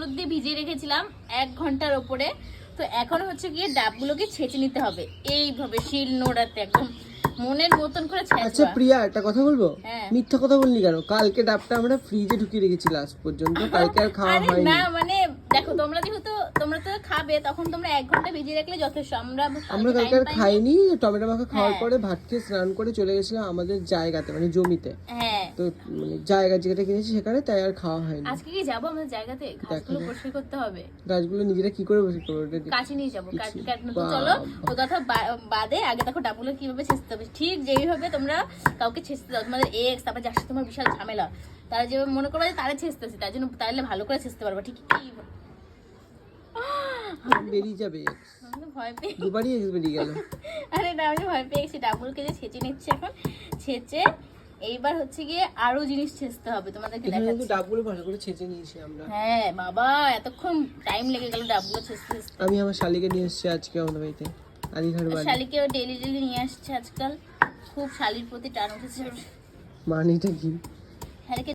হলুদ দিয়ে ভিজিয়ে রেখেছিলাম 1 ঘন্টার ওপরে। তো এখন হচ্ছে গিয়ে ডাবগুলোকে ছেঁচে নিতে হবে এইভাবে শিল নোড়াতে, একদম মনের মতন করে আচ্ছা ছেঁচবা। প্রিয়া, একটা কথা বলবো? হ্যাঁ। মিথ্যা কথা বললি কেন? কালকে ডাবটা আমরা ফ্রিজে ঢুকিয়ে রেখেছি লাস্ট পর্যন্ত, কালকে আর খাওয়া আরে হয়নি। না মানে দেখো, তোমরা তো খাবে, তখন তোমরা 1 ঘন্টা ভিজিয়ে রাখলে যথেষ্ট। আমরা কালকে আর খাইনি। টমেটো মাখা খাওয়ার হ্যাঁ। পরে ভাত খেয়ে স্নান করে চলে গেছিলাম আমাদের জায়গাতে, মানে জমিতে। হ্যাঁ, তো মানে জায়গা যেটা কিনেছি সেখানে, তাই আর খাওয়া হয়নি। আজকে কি যাবো আমাদের জায়গাতে? ঘাসগুলো যাক। পরিষ্কার করতে হবে। গাছগুলো নিজেরা কি করে বসে করবো? কাছে নিয়ে যাবো, কিছু। চলো। বাবা। ও কথা বাদে আগে দেখো ডাবগুলো কিভাবে ছেঁচতে হবে। ঠিক যেইভাবে তোমরা কাউকে ছেঁচতে দাও, তোমাদের এক্স, তারপর যার সাথে তোমার বিশাল ঝামেলা, তারা যেভাবে মনে করবে যে তারা ছেঁচতেছে, তার জন্য তাহলে ভালো করে ছেঁচতে পারবা। ঠিক বেরিয়ে যাবে। আমি ভয় পেয়ে দুবারই এক্স বেরিয়ে গেল। আরে না, আমি ভয় পেয়ে গেছি। ডাবগুলোকে যে ছেঁচে নিচ্ছে এখন, ছেঁচে এইবার হচ্ছে গিয়ে আরো জিনিস ছেঁচতে হবে, তোমাদেরকে এখানে কিন্তু দেখাচ্ছি। ডাবগুলো ভালো করে ছেঁচে নিয়েছি আমরা। হ্যাঁ বাবা, এতক্ষণ টাইম লেগে গেল ডাবগুলো ছেঁচতে ছেঁচতে। আমি আমার শালিকে নিয়ে এসেছি আজকে আমাদের বাড়িতে, আলিঘাট বাড়ি। শালিকেও ডেলি ডেলি নিয়ে আসছে আজকাল, খুব শালির প্রতি টান উঠেছে। মানিটা কি? শালিকে